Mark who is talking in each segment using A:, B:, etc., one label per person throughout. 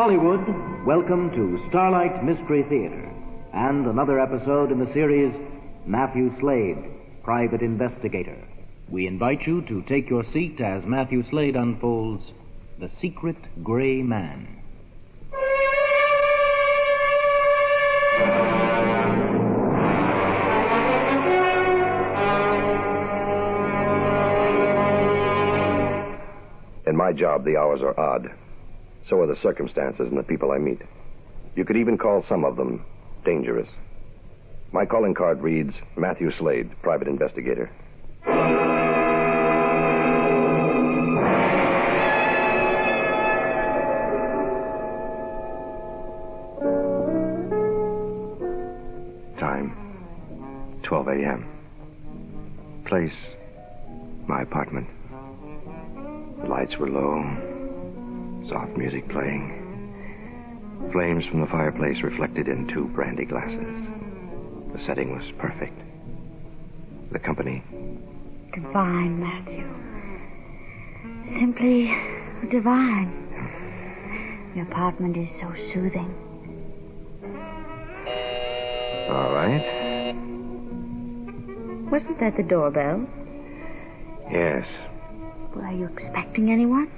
A: Hollywood, welcome to Starlight Mystery Theater and another episode in the series Mathew Slade, Private Investigator. We invite you to take your seat as Mathew Slade unfolds The Secret Gray Man.
B: In my job, the hours are odd. So are the circumstances and the people I meet. You could even call some of them dangerous. My calling card reads, Mathew Slade, Private Investigator. Time, 12 a.m. Place, my apartment. The lights were low, soft music playing. Flames from the fireplace reflected in 2 brandy glasses. The setting was perfect. The company.
C: Divine, Matthew. Simply divine. Your apartment is so soothing.
B: All right.
C: Wasn't that the doorbell?
B: Yes.
C: Well, are you expecting anyone?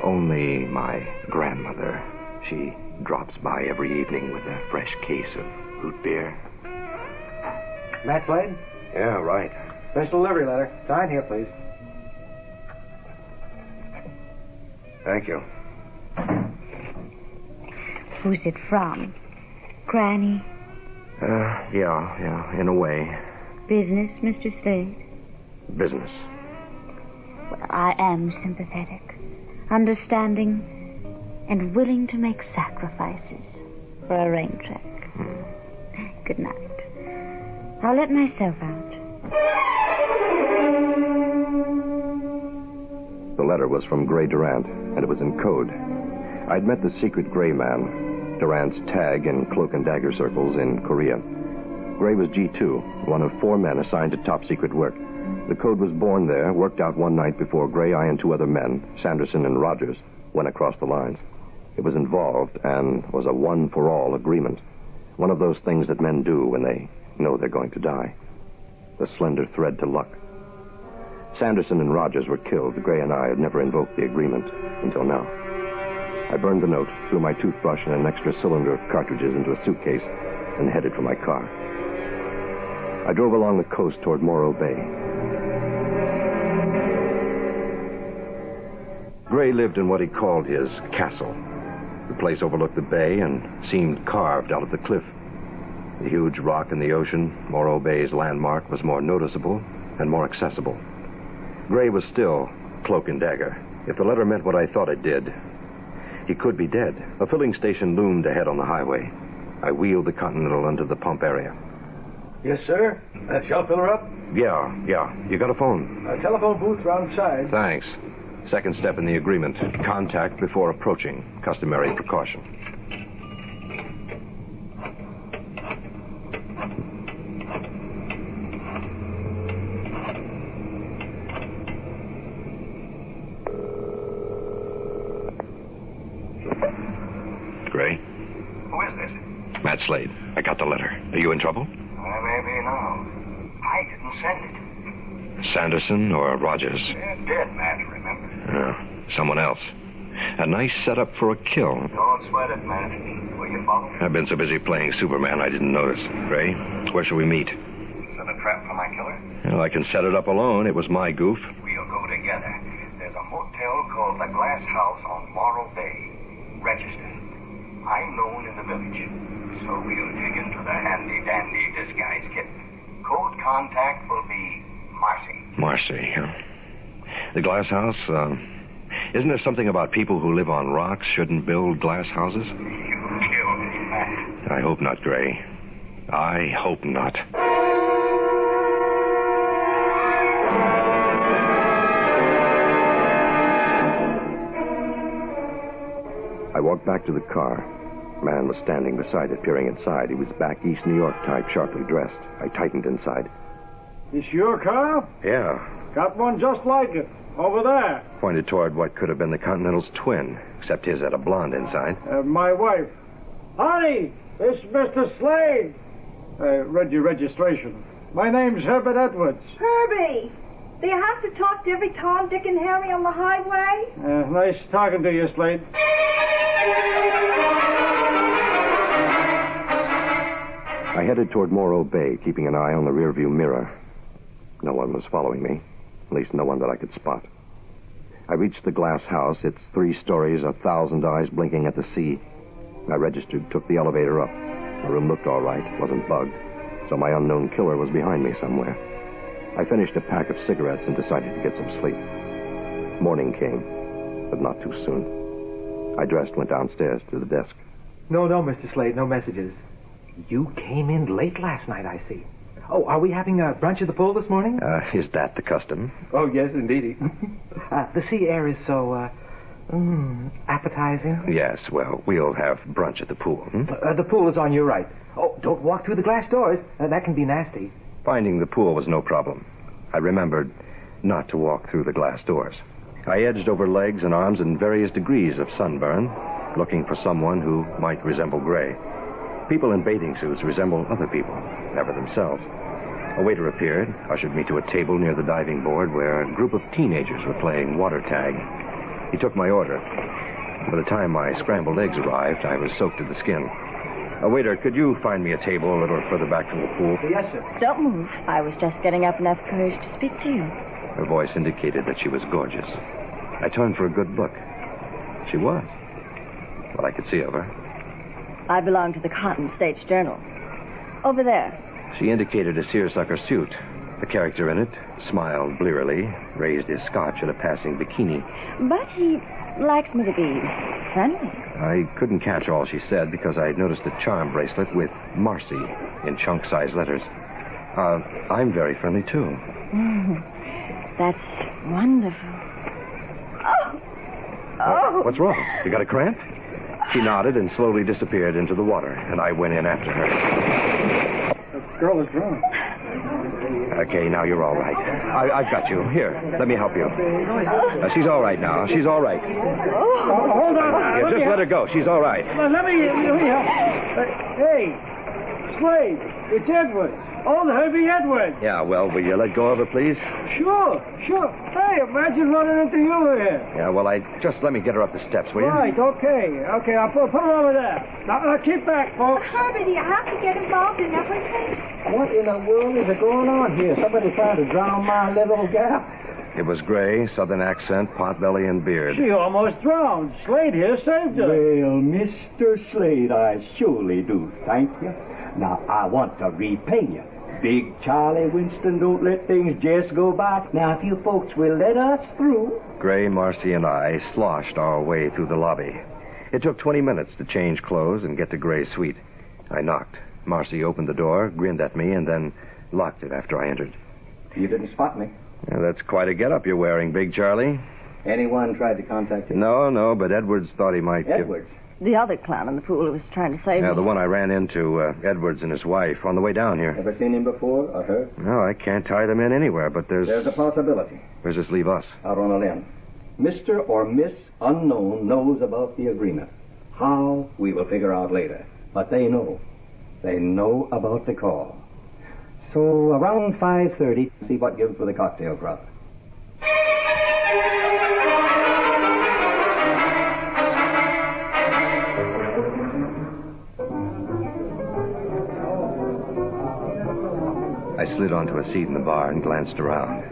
B: Only my grandmother. She drops by every evening with a fresh case of root beer.
D: Matt Slade?
B: Yeah, right.
D: Special delivery letter. Sign here, please.
B: Thank you.
C: Who's it from? Granny?
B: Yeah, in a way.
C: Business, Mr. Slade?
B: Business.
C: Well, I am sympathetic, understanding, and willing to make sacrifices for a rain check. Good night. I'll let myself out.
B: The letter was from Gray Durant, and it was in code. I'd met the secret Gray Man, Durant's tag in cloak and dagger circles in Korea. Gray was G2, one of 4 men assigned to top-secret work. The code was born there, worked out one night before Gray, I, and 2 other men, Sanderson and Rogers, went across the lines. It was involved and was a one-for-all agreement. One of those things that men do when they know they're going to die. The slender thread to luck. Sanderson and Rogers were killed. Gray and I had never invoked the agreement until now. I burned the note, threw my toothbrush and an extra cylinder of cartridges into a suitcase, and headed for my car. I drove along the coast toward Morro Bay. Gray lived in what he called his castle. The place overlooked the bay and seemed carved out of the cliff. The huge rock in the ocean, Morro Bay's landmark, was more noticeable and more accessible. Gray was still cloak and dagger. If the letter meant what I thought it did, he could be dead. A filling station loomed ahead on the highway. I wheeled the Continental into the pump area.
D: Yes, sir. Shall fill her up?
B: Yeah. You got a phone?
D: A telephone booth round side.
B: Thanks. Second step in the agreement. Contact before approaching. Customary precaution. Gray?
E: Who is this?
B: Matt Slade. I got the letter. Are you in trouble?
E: Maybe no. I didn't send it.
B: Sanderson or Rogers?
E: Dead, Matt, remember?
B: Someone else. A nice setup for a kill.
E: Don't sweat it, Matt. Will you follow me?
B: I've been so busy playing Superman I didn't notice. Gray, where shall we meet?
E: Is it a trap for my killer?
B: Well, I can set it up alone. It was my goof.
E: We'll go together. There's a motel called the Glass House on Morro Bay. Registered. I'm known in the village. So we'll dig into the handy-dandy disguise kit. Code contact will be Marcy.
B: Marcy, huh? The Glass House, isn't there something about people who live on rocks shouldn't build glass houses?
E: You killed me, Matt.
B: I hope not, Gray. I hope not. I walked back to the car. A man was standing beside it, peering inside. He was back East New York type, sharply dressed. I tightened inside.
D: This your car?
B: Yeah.
D: Got one just like it. Over there.
B: Pointed toward what could have been the Continental's twin, except his had a blonde inside.
D: My wife. Honey, it's Mr. Slade. Read your registration. My name's Herbert Edwards.
F: Herbie, do you have to talk to every Tom, Dick, and Harry on the highway?
D: Nice talking to you, Slade.
B: I headed toward Morro Bay, keeping an eye on the rearview mirror. No one was following me, at least no one that I could spot. I reached the glass house, its 3 stories, 1,000 eyes blinking at the sea. I registered, took the elevator up. The room looked all right, wasn't bugged, so my unknown killer was behind me somewhere. I finished a pack of cigarettes and decided to get some sleep. Morning came, but not too soon. I dressed, went downstairs to the desk.
G: No, Mr. Slade, no messages. You came in late last night, I see. Oh, are we having a brunch at the pool this morning?
B: Is that the custom?
G: Oh, yes, indeed. The sea air is so, appetizing.
B: Yes, well, we'll have brunch at the pool.
G: The pool is on your right. Oh, don't walk through the glass doors. That can be nasty.
B: Finding the pool was no problem. I remembered not to walk through the glass doors. I edged over legs and arms in various degrees of sunburn, looking for someone who might resemble Gray. People in bathing suits resemble other people, never themselves. A waiter appeared, ushered me to a table near the diving board where a group of teenagers were playing water tag. He took my order. By the time my scrambled eggs arrived, I was soaked to the skin. Waiter, could you find me a table a little further back from the pool?
D: Yes, sir.
C: Don't move. I was just getting up enough courage to speak to you.
B: Her voice indicated that she was gorgeous. I turned for a good look. She was. What I could see of her.
C: I belong to the Cotton States Journal. Over there.
B: She indicated a seersucker suit. The character in it smiled blearily, raised his scotch at a passing bikini.
C: But he likes me to be friendly.
B: I couldn't catch all she said because I had noticed a charm bracelet with Marcy in chunk-sized letters. I'm very friendly, too.
C: That's wonderful. Oh!
B: What's wrong? You got a cramp? She nodded and slowly disappeared into the water, and I went in after her.
D: The girl is drunk.
B: Okay, now you're all right. I've got you. Here, let me help you. She's all right now. She's all right.
D: Hold on.
B: Yeah, just let her go. She's all right.
D: Let me help. Hey, Slade, it's Edwards. Old Herbie Edwards.
B: Yeah, well, will you let go of her, please?
D: Sure. Hey, imagine running into you here.
B: Yeah, well, just let me get her up the steps, will you?
D: Right, okay, I'll put her over there. Now, keep back, folks.
F: Herbie, do you have to get involved in everything?
D: What in the world is going on here? Somebody trying to drown my little gal?
B: It was Gray, southern accent, potbelly, and beard.
D: She almost drowned. Slade here saved her.
H: Well, Mr. Slade, I surely do thank you. Now, I want to repay you. Big Charlie Winston don't let things just go by. Now, if you folks will let us through.
B: Gray, Marcy, and I sloshed our way through the lobby. It took 20 minutes to change clothes and get to Gray's suite. I knocked. Marcy opened the door, grinned at me, and then locked it after I entered.
H: You didn't spot me.
B: Yeah, that's quite a get-up you're wearing, Big Charlie.
H: Anyone tried to contact you?
B: No, but Edwards thought he might...
H: Edwards?
C: The other clown in the pool who was trying to save me.
B: Yeah, the one I ran into, Edwards and his wife, on the way down here.
H: Ever seen him before or her?
B: No, I can't tie them in anywhere, but there's
H: a possibility.
B: Where's this leave us?
H: Out on a limb. Mr. or Miss Unknown knows about the agreement. How, we will figure out later. But they know. They know about the call. So around 5:30, see what gives for the cocktail club.
B: I slid onto a seat in the bar and glanced around.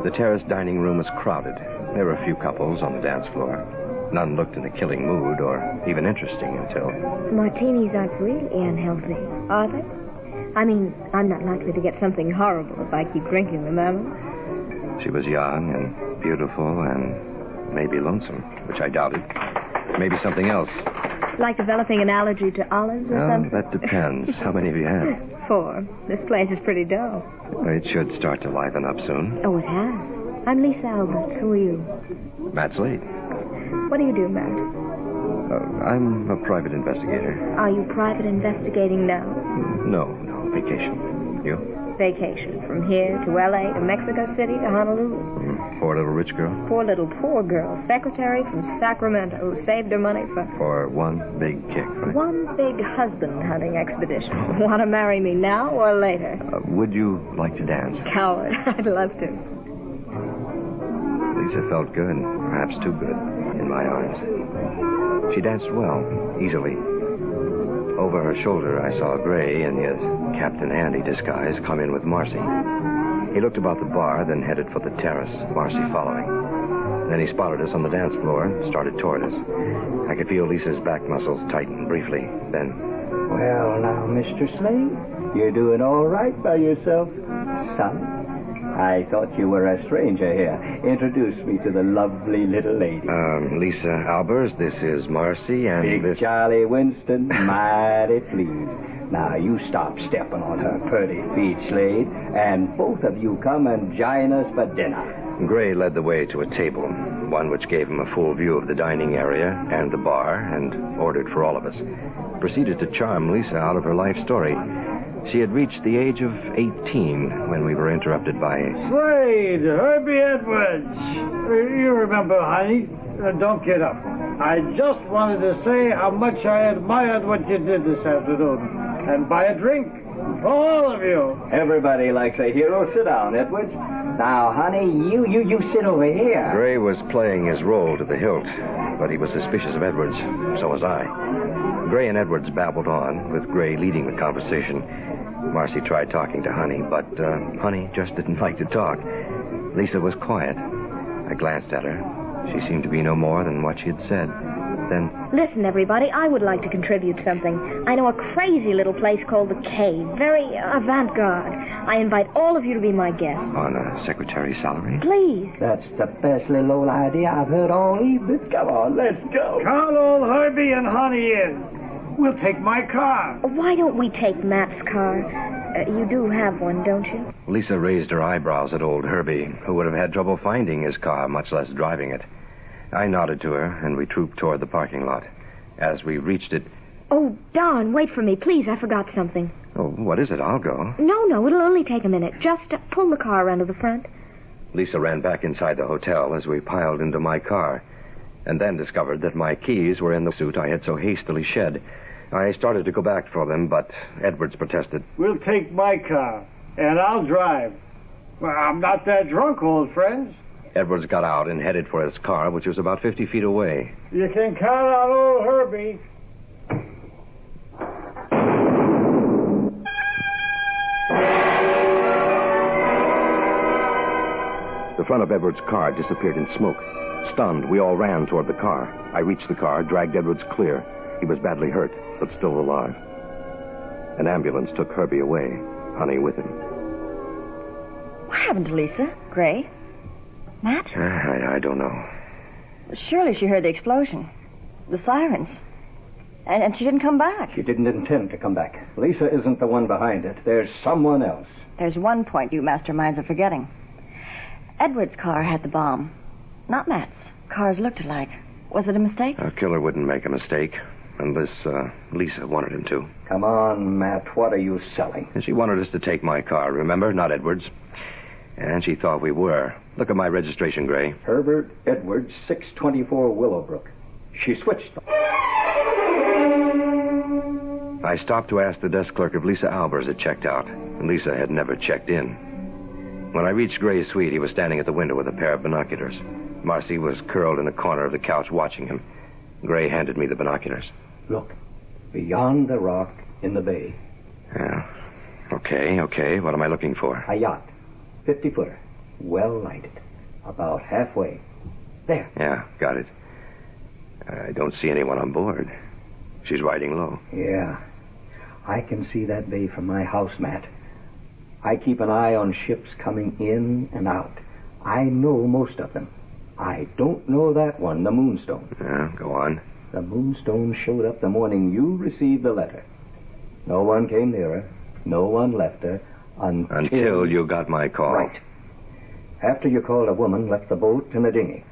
B: The terrace dining room was crowded. There were a few couples on the dance floor. None looked in a killing mood or even interesting until...
I: Martinis aren't really unhealthy, are they? I mean, I'm not likely to get something horrible if I keep drinking them, am I?
B: She was young and beautiful and maybe lonesome, which I doubted. Maybe something else.
I: Like developing an allergy to olives or something?
B: That depends. How many have you had?
I: 4. This place is pretty dull.
B: It should start to liven up soon.
I: Oh, it has. I'm Lisa Alberts. Who are you?
B: Matt Slade.
I: What do you do, Matt?
B: I'm a private investigator.
I: Are you private investigating now?
B: No, vacation. You?
I: vacation from here to L.A. to Mexico City to Honolulu.
B: Poor little rich girl?
I: Poor girl. Secretary from Sacramento who saved her money
B: For one big kick, right?
I: one big husband-hunting expedition. Want to marry me now or later?
B: Would you like to dance?
I: Coward. I'd love to.
B: Lisa felt good, perhaps too good, in my arms. She danced well, easily. Over her shoulder, I saw Gray in his Captain Andy disguise come in with Marcy. He looked about the bar, then headed for the terrace, Marcy following. Then he spotted us on the dance floor and started toward us. I could feel Lisa's back muscles tighten briefly. Then,
H: Well, now, Mr. Slade, you're doing all right by yourself, son. I thought you were a stranger here. Introduce me to the lovely little lady.
B: Lisa Albers, this is Marcy, and
H: Big
B: this...
H: Charlie Winston, mighty pleased. Now, you stop stepping on her pretty feet, Slade, and both of you come and join us for dinner.
B: Gray led the way to a table, one which gave him a full view of the dining area and the bar, and ordered for all of us. Proceeded to charm Lisa out of her life story. She had reached the age of 18 when we were interrupted by...
D: Slade, Herbie Edwards. You remember, honey. Don't get up. I just wanted to say how much I admired what you did this afternoon. And buy a drink for all of you.
H: Everybody likes a hero. Sit down, Edwards. Now, honey, you sit over here.
B: Gray was playing his role to the hilt, but he was suspicious of Edwards. So was I. Gray and Edwards babbled on, with Gray leading the conversation. Marcy tried talking to Honey, but Honey just didn't like to talk. Lisa was quiet. I glanced at her. She seemed to be no more than what she had said. Then...
I: Listen, everybody, I would like to contribute something. I know a crazy little place called The Cave. Very avant-garde. I invite all of you to be my guests.
B: On a secretary's salary?
I: Please.
H: That's the best little old idea I've heard all evening. Come on, let's go.
D: Call old Herbie and Honey in. We'll take my car.
I: Why don't we take Matt's car? You do have one, don't you?
B: Lisa raised her eyebrows at old Herbie, who would have had trouble finding his car, much less driving it. I nodded to her, and we trooped toward the parking lot. As we reached it...
I: Oh, Don, wait for me, please. I forgot something.
B: Oh, what is it? I'll go.
I: No, it'll only take a minute. Just pull the car around to the front.
B: Lisa ran back inside the hotel as we piled into my car, and then discovered that my keys were in the suit I had so hastily shed. I started to go back for them, but Edwards protested.
D: We'll take my car, and I'll drive. Well, I'm not that drunk, old friends.
B: Edwards got out and headed for his car, which was about 50 feet away.
D: You can count on old Herbie.
B: The front of Edwards' car disappeared in smoke. Stunned, we all ran toward the car. I reached the car, dragged Edwards clear. He was badly hurt, but still alive. An ambulance took Herbie away, Honey with him.
J: What happened to Lisa? Gray? Matt?
B: I don't know.
J: Surely she heard the explosion. The sirens. And she didn't come back.
H: She didn't intend to come back. Lisa isn't the one behind it. There's someone else.
J: There's one point you masterminds are forgetting. Edward's car had the bomb. Not Matt's. Cars looked alike. Was it a mistake?
B: A killer wouldn't make a mistake, unless Lisa wanted him to.
H: Come on, Matt. What are you selling?
B: And she wanted us to take my car, remember? Not Edwards. And she thought we were. Look at my registration, Gray.
H: Herbert Edwards, 624 Willowbrook. She switched them.
B: I stopped to ask the desk clerk if Lisa Albers had checked out, and Lisa had never checked in. When I reached Gray's suite, he was standing at the window with a pair of binoculars. Marcy was curled in a corner of the couch watching him. Gray handed me the binoculars.
H: Look, beyond the rock in the bay.
B: Yeah. Okay. What am I looking for?
H: A yacht. 50-footer. Well lighted. About halfway. There.
B: Yeah, got it. I don't see anyone on board. She's riding low.
H: Yeah. I can see that bay from my house, Matt. I keep an eye on ships coming in and out. I know most of them. I don't know that one, the Moonstone.
B: Yeah, go on.
H: The Moonstone showed up the morning you received the letter. No one came near her. No one left her until
B: you got my call.
H: Right. After you called, a woman left the boat in a dinghy.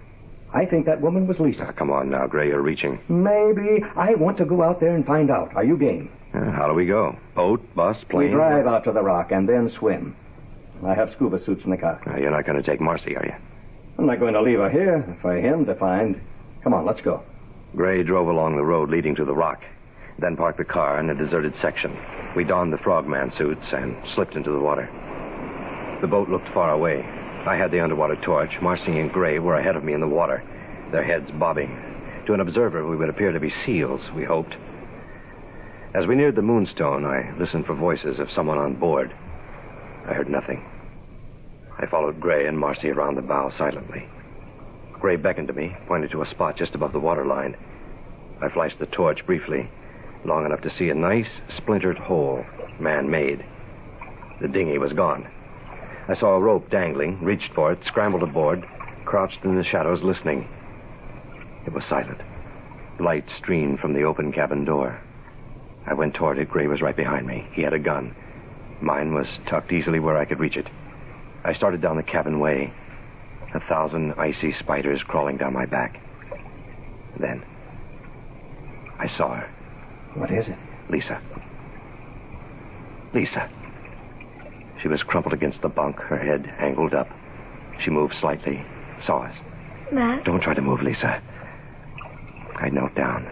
H: I think that woman was Lisa.
B: Come on now, Gray, you're reaching.
H: Maybe. I want to go out there and find out. Are you game?
B: How do we go? Boat, bus, plane?
H: We drive out to the rock and then swim. I have scuba suits in the car.
B: You're not going to take Marcy, are you?
H: I'm not going to leave her here for him to find. Come on, let's go.
B: Gray drove along the road leading to the rock, then parked the car in a deserted section. We donned the frogman suits and slipped into the water. The boat looked far away. I had the underwater torch. Marcy and Gray were ahead of me in the water, their heads bobbing. To an observer, we would appear to be seals, we hoped. As we neared the Moonstone, I listened for voices of someone on board. I heard nothing. I followed Gray and Marcy around the bow silently. Gray beckoned to me, pointed to a spot just above the waterline. I flashed the torch briefly, long enough to see a nice, splintered hole, man-made. The dinghy was gone. I saw a rope dangling, reached for it, scrambled aboard, crouched in the shadows listening. It was silent. Light streamed from the open cabin door. I went toward it. Gray was right behind me. He had a gun. Mine was tucked easily where I could reach it. I started down the cabin way, 1,000 icy spiders crawling down my back. Then, I saw her.
H: What is it?
B: Lisa. Lisa. She was crumpled against the bunk, her head angled up. She moved slightly, saw us.
C: Matt?
B: Don't try to move, Lisa. I knelt down,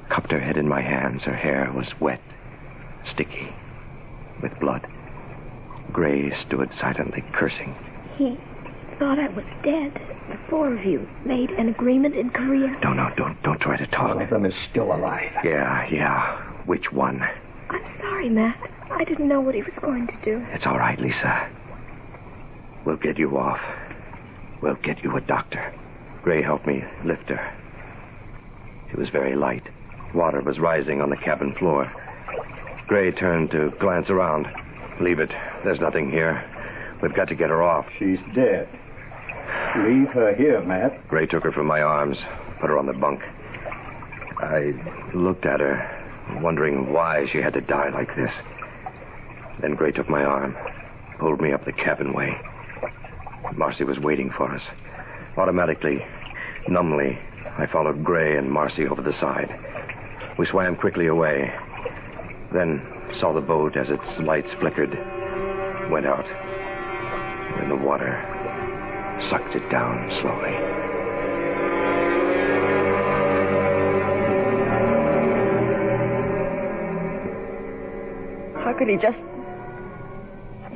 B: cupped her head in my hands. Her hair was wet, sticky, with blood. Gray stood silently, cursing.
I: He thought I was dead. The four of you made an agreement in Korea.
B: Don't try to talk.
H: One of them is still alive.
B: Yeah. Which one?
I: I'm sorry, Matt. I didn't know what he was going to do.
B: It's all right, Lisa. We'll get you off. We'll get you a doctor. Gray helped me lift her. She was very light. Water was rising on the cabin floor. Gray turned to glance around. Leave it. There's nothing here. We've got to get her off.
H: She's dead. Leave her here, Matt.
B: Gray took her from my arms, put her on the bunk. I looked at her, wondering why she had to die like this. Then Gray took my arm, pulled me up the cabinway. Marcy was waiting for us. Automatically, numbly, I followed Gray and Marcy over the side. We swam quickly away, then saw the boat as its lights flickered, went out, and the water sucked it down slowly.
J: How could he just...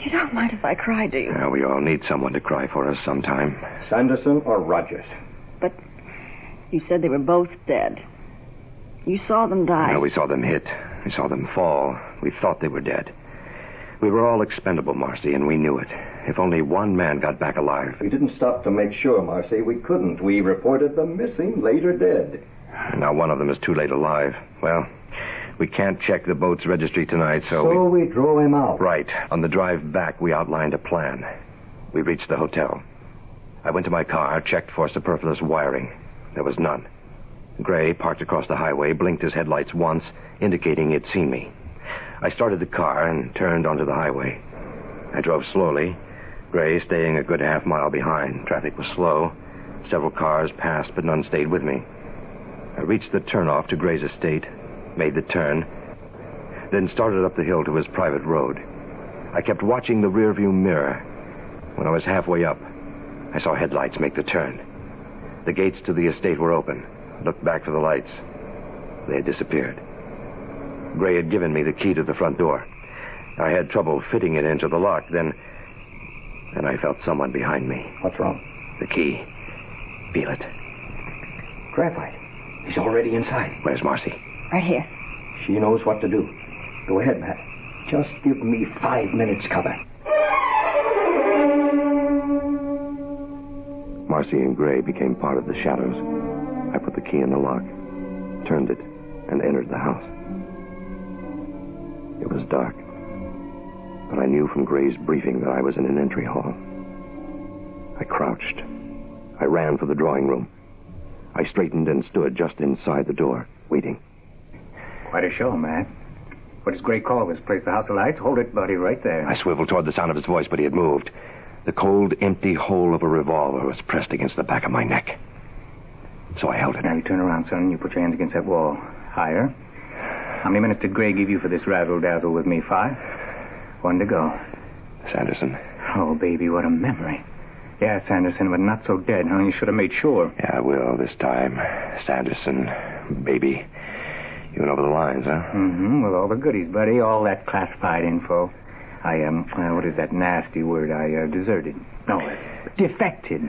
J: You don't mind if I cry, do you?
B: Yeah, we all need someone to cry for us sometime.
H: Sanderson or Rogers?
J: But you said they were both dead. You saw them die.
B: No, we saw them hit. We saw them fall. We thought they were dead. We were all expendable, Marcy, and we knew it. If only one man got back alive.
H: We didn't stop to make sure, Marcy. We couldn't. We reported them missing, later dead.
B: Now one of them is too late alive. Well, we can't check the boat's registry tonight,
H: So we drove him out.
B: Right. On the drive back, we outlined a plan. We reached the hotel. I went to my car, checked for superfluous wiring. There was none. Gray parked across the highway, blinked his headlights once, indicating he'd seen me. I started the car and turned onto the highway. I drove slowly, Gray staying a good half-mile behind. Traffic was slow. Several cars passed, but none stayed with me. I reached the turnoff to Gray's estate, made the turn, then started up the hill to his private road. I kept watching the rearview mirror. When I was halfway up, I saw headlights make the turn. The gates to the estate were open. Looked back for the lights. They had disappeared. Gray had given me the key to the front door. I had trouble fitting it into the lock. Then I felt someone behind me.
H: What's wrong?
B: The key. Feel it.
H: Graphite. He's already inside.
B: Where's Marcy?
J: Right here.
H: She knows what to do. Go ahead, Matt. Just give me 5 minutes cover.
B: Marcy and Gray became part of the shadows. I put the key in the lock, turned it, and entered the house. It was dark, but I knew from Gray's briefing that I was in an entry hall. I crouched. I ran for the drawing room. I straightened and stood just inside the door, waiting.
K: Quite a show, Matt. What does Gray call this place? The House of Lights? Hold it, buddy, right there.
B: I swiveled toward the sound of his voice, but he had moved. The cold, empty hole of a revolver was pressed against the back of my neck. so I held it.
K: Now, you turn around, son, and you put your hands against that wall. Higher. How many minutes did Gray give you for this razzle-dazzle with me? 5? 1 to go.
B: Sanderson.
K: Oh, baby, what a memory. Yeah, Sanderson, but not so dead, huh? You should have made sure.
B: Yeah, I will this time. Sanderson, baby. You went over the lines, huh?
K: Mm-hmm, with all the goodies, buddy. All that classified info. What is that nasty word? I deserted. No, defected.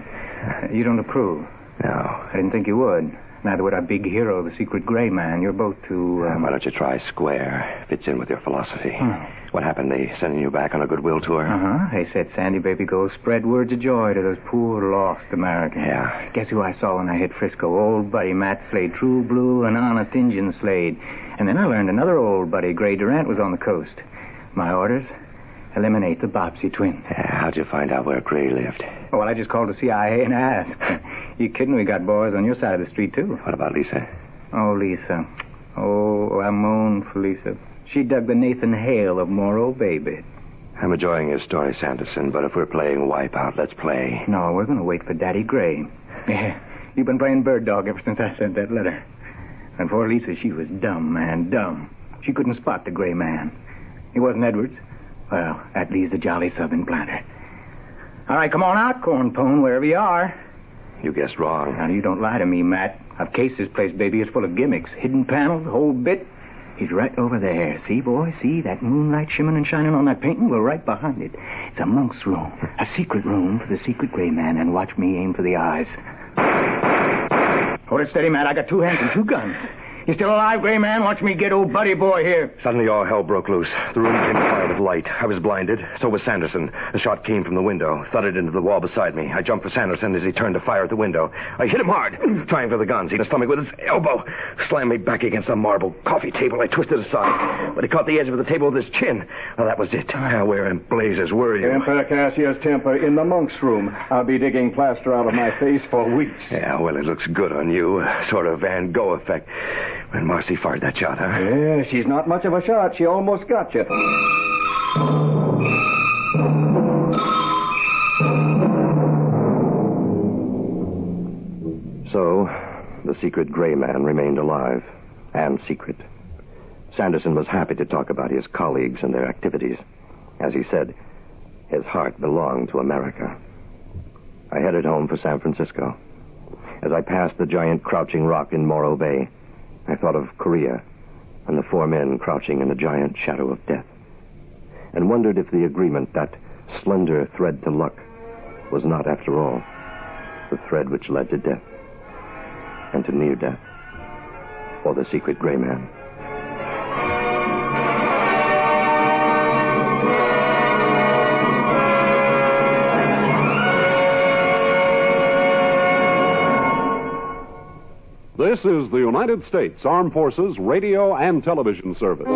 K: You don't approve?
B: No.
K: I didn't think you would. Neither would our big hero, the secret gray man. You're both too...
B: Why don't you try square? Fits in with your philosophy. What happened? They sending you back on a goodwill tour?
K: Uh-huh. They said, Sandy, baby, go spread words of joy to those poor lost Americans.
B: Yeah.
K: Guess who I saw when I hit Frisco? Old buddy Matt Slade, true blue and honest Indian Slade. And then I learned another old buddy, Gray Durant, was on the coast. My orders? Eliminate the Bobbsey twins.
B: Yeah, how'd you find out where Gray lived?
K: Oh, well, I just called the CIA and asked. You kidding? We got boys on your side of the street, too.
B: What about Lisa?
K: Oh, Lisa. Oh, I moan for Lisa. She dug the Nathan Hale of Morro Bay bit.
B: I'm enjoying your story, Sanderson, but if we're playing Wipeout, let's play.
K: No, we're going to wait for Daddy Gray. Yeah, you've been playing bird dog ever since I sent that letter. And poor Lisa, she was dumb, man, dumb. She couldn't spot the gray man. He wasn't Edwards. Well, that leaves the jolly southern planter. All right, come on out, corn pone, wherever you are.
B: You guessed wrong.
K: Now, you don't lie to me, Matt. I've cased this place, baby. It's full of gimmicks. Hidden panels, the whole bit. He's right over there. See, boy? See that moonlight shimmering and shining on that painting? We're right behind it. It's a monk's room. A secret room for the secret gray man. And watch me aim for the eyes. Hold it steady, Matt. I got 2 hands and 2 guns. You still alive, gray man? Watch me get old buddy boy here.
B: Suddenly all hell broke loose. The room became a cloud of light. I was blinded. So was Sanderson. A shot came from the window, thudded into the wall beside me. I jumped for Sanderson as he turned to fire at the window. I hit him hard, trying for the guns. He hit the stomach with his elbow. Slammed me back against a marble coffee table. I twisted aside, but he caught the edge of the table with his chin. Well, that was it. Where in blazes were you?
L: Temper, Cassius, temper. In the monk's room. I'll be digging plaster out of my face for weeks.
B: Yeah, well, it looks good on you. Sort of Van Gogh effect. When Marcy fired that shot, huh?
L: Yeah, she's not much of a shot. She almost got you.
B: So, the secret gray man remained alive, and secret. Sanderson was happy to talk about his colleagues and their activities. As he said, his heart belonged to America. I headed home for San Francisco. As I passed the giant crouching rock in Morro Bay, I thought of Korea and the 4 men crouching in the giant shadow of death, and wondered if the agreement, that slender thread to luck, was not, after all, the thread which led to death, and to near death, for the secret gray man.
M: This is the United States Armed Forces Radio and Television Service.